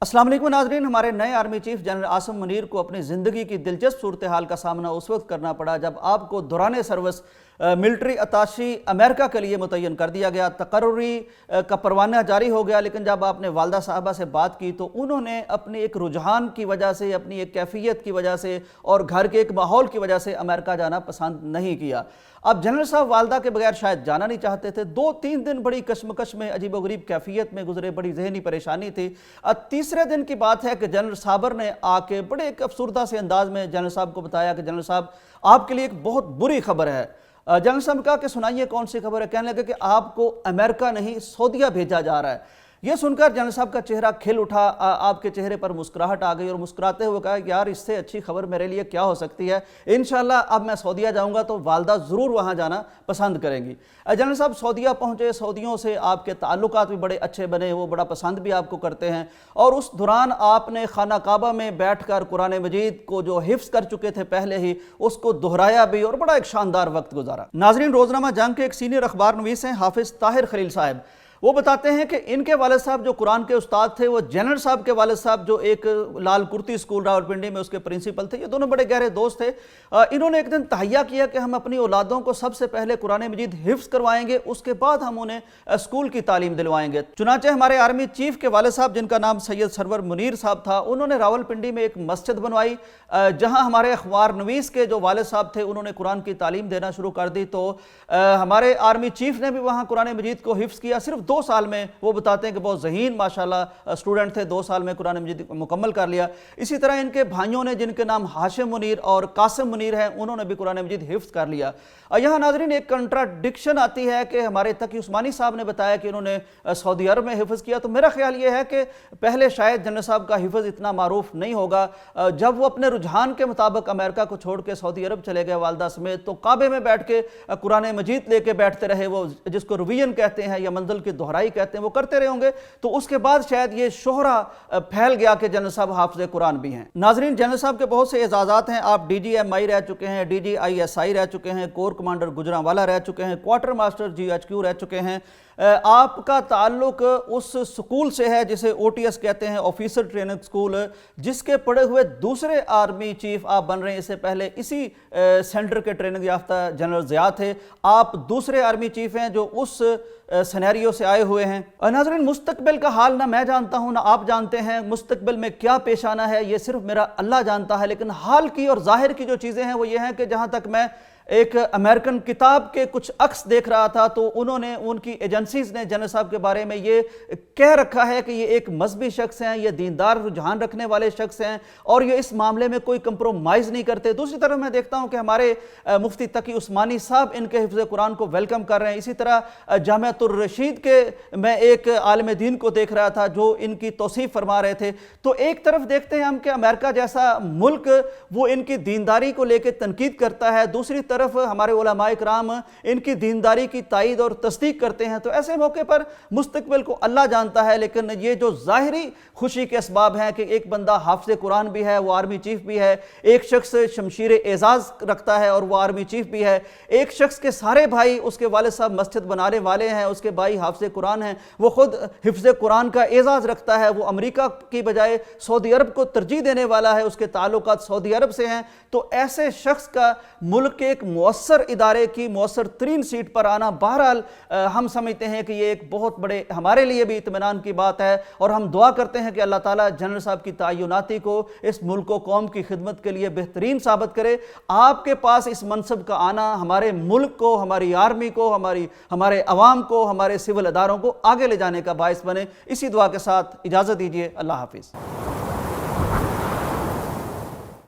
अस्सलाम वालेकुम नाज़रीन। हमारे नए army chief general Asim Munir को अपनी ज़िंदगी की दिलचस्प सूरत हाल का सामना उस वक्त करना पड़ा जब आपको दौरान सर्विस मिलिट्री अताशी अमेरिका के लिए मुतय्यन कर दिया गया। तकर्रुरी का परवाना जारी हो गया, लेकिन जब आपने वालदा साहबा से बात की तो उन्होंने अपने एक रुझान की वजह से, अपनी एक कैफियत की वजह से और घर के एक माहौल की वजह से अमेरिका जाना पसंद नहीं किया। अब जनरल साहब वालदा के बगैर शायद जाना नहीं चाहते थे। 2-3 दिन बड़ी कशमकश में, अजीबोगरीब कैफियत में गुजरे, बड़ी जहनी परेशानी थी। तीसरे दिन की बात है कि जनरल साबर ने आके बड़े एक अफसुर्दा से अंदाज में जनरल साहब को बताया कि जनरल साहब आपके लिए एक बहुत बुरी खबर है। जनरल साहब ने कहा कि सुनाइए कौन सी खबर है। कहने लगे कि आपको अमेरिका नहीं सऊदीया भेजा जा रहा है। यह सुनकर जनरल साहब का चेहरा खिल उठा, आपके चेहरे पर मुस्कुराहट आ गई और मुस्कुराते हुए कहा यार इससे अच्छी खबर मेरे लिए क्या हो सकती है। इंशाल्लाह अब मैं सऊदीया जाऊंगा तो वालदा ज़रूर वहाँ जाना पसंद करेंगी। जनरल साहब सऊदीया पहुँचे, सऊदियों से आपके ताल्लुकात भी बड़े अच्छे बने, वो बड़ा पसंद भी आपको करते हैं और उस दौरान आपने खाना काबा में बैठ कर कुरान मजीद को जो हिफ्ज़ कर चुके थे पहले ही, उसको दोहराया भी और बड़ा एक शानदार वक्त गुजारा। नाज़रीन, रोज़नामा जंग के एक सीनियर अखबार नवीस हैं हाफिज़ ताहिर खलील साहब। वो बताते हैं कि इनके वालिद साहब जो कुरान के उस्ताद थे, वो जनरल साहब के वालिद साहब जो एक लाल कुर्ती स्कूल रावलपिंडी में उसके प्रिंसिपल थे, ये दोनों बड़े गहरे दोस्त थे। इन्होंने एक दिन तहैया किया कि हम अपनी औलादों को सबसे पहले कुरान मजीद हिफ्ज़ करवाएंगे, उसके बाद हम उन्हें स्कूल की तालीम दिलवाएंगे। चुनांचे हमारे आर्मी चीफ के वालिद साहब, जिनका नाम सैयद सरवर मुनीर साहब था, उन्होंने रावलपिंडी में एक मस्जिद बनवाई जहाँ हमारे अखबार नवीस के जो वालिद साहब थे उन्होंने कुरान की तालीम देना शुरू कर दी। तो हमारे आर्मी चीफ ने भी वहाँ कुरान मजीद को हिफ्ज़ किया सिर्फ 2 साल में। वो बताते हैं कि बहुत ज़हीन माशाल्लाह स्टूडेंट थे, 2 साल में कुरान मजीद मुकम्मल कर लिया। इसी तरह इनके भाइयों ने, जिनके नाम हाशिम मुनीर और कासिम मुनीर हैं, उन्होंने भी कुरान मजीद हिफ्ज़ कर लिया। यहाँ नाज़रीन एक कंट्राडिक्शन आती है कि हमारे तकी उस्मानी साहब ने बताया कि उन्होंने सऊदी अरब में हिफ्ज़ किया। तो मेरा ख्याल ये है कि पहले शायद जनरल साहब का हिफ्ज़ इतना मारूफ नहीं होगा। जब वो अपने रुझान के मुताबिक अमेरिका को छोड़ के सऊदी अरब चले गए वालदा समेत, तो काबे में बैठ के कुरान मजीद लेके बैठते रहे, वो जिसको रिवीजन कहते हैं या मंजिल की दोहराई कहते हैं, वो करते रहे होंगे। तो उसके बाद शायद ये शोहरा फैल गया कि जनरल साहब हाफिज़ कुरान भी हैं। नाज़रीन, जनरल साहब के बहुत से एजाज़ात हैं। आप DGMI रह चुके हैं, DGISI रह चुके हैं, कोर कमांडर गुजरांवाला रह चुके हैं, क्वार्टर मास्टर GHQ रह चुके हैं। आपका ताल्लुक उस स्कूल से है जिसे OTS कहते हैं, ऑफिसर ट्रेनिंग स्कूल, जिसके पढ़े हुए दूसरे आर्मी चीफ आप बन रहे हैं। इससे पहले इसी सेंटर के ट्रेनिंग याफ्ता जनरल ज़िया थे। आप दूसरे आर्मी चीफ हैं जो उस सिनेरियो से आए हुए हैं। नाज़रीन, मुस्तकबिल का हाल ना मैं जानता हूँ ना आप जानते हैं। मुस्तकबिल में क्या पेश आना है ये सिर्फ मेरा अल्लाह जानता है। लेकिन हाल की और ज़ाहिर की जो चीज़ें हैं वो ये हैं कि जहाँ तक मैं एक अमेरिकन किताब के कुछ अक्स देख रहा था तो उन्होंने, उनकी एजेंसीज ने जनरल साहब के बारे में ये कह रखा है कि ये एक मजहबी शख्स हैं, ये दीनदार रुझान रखने वाले शख्स हैं और ये इस मामले में कोई कंप्रोमाइज़ नहीं करते। दूसरी तरफ मैं देखता हूँ कि हमारे मुफ्ती तकी उस्मानी साहब इनके हिफ्ज़ कुरान को वेलकम कर रहे हैं। इसी तरह जामिअतुर रशीद के मैं एक आलिम दीन को देख रहा था जो इनकी तौसीफ़ फरमा रहे थे। तो एक तरफ देखते हैं हम कि अमेरिका जैसा मुल्क वो इनकी दीनदारी को लेकर तनकीद करता है, दूसरी तरफ हमारे उलमाए किराम इनकी दीनदारी की तायीद और तस्दीक करते हैं। तो ऐसे मौके पर मुस्तकबिल को अल्लाह जानता है। लेकिन ये जो ज़ाहिरी खुशी के असबाब हैं कि एक बंदा हाफिज़ कुरान भी है, वो आर्मी चीफ भी है, एक शख्स शमशीर एजाज़ रखता है और वो आर्मी चीफ भी है, एक शख्स के सारे भाई, उसके वालिद साहब मस्जिद बनाने वाले हैं, उसके भाई हाफिज़ कुरान हैं, वो खुद हिफ्ज़ कुरान का एजाज़ रखता है, वो अमेरिका की बजाय सऊदी अरब को तरजीह देने वाला है, उसके ताल्लुकात सऊदी अरब से हैं। तो ऐसे शख्स का मुल्क के एक मुअस्सर इदारे की मुअस्सर तरीन सीट पर आना, बहरहाल हम समझते हैं कि ये एक बहुत बड़े हमारे लिए भी इत्मीनान की बात है और हम दुआ करते हैं कि अल्लाह ताला जनरल साहब की तयनाती को इस मुल्क को कौम की खिदमत के लिए बेहतरीन साबित करे। आपके पास इस मनसब का आना हमारे मुल्क को, हमारी आर्मी को, हमारे अवाम को, हमारे सिविल अदारों को आगे ले जाने का बायस बने। इसी दुआ के साथ इजाज़त दीजिए। अल्लाह हाफिज़।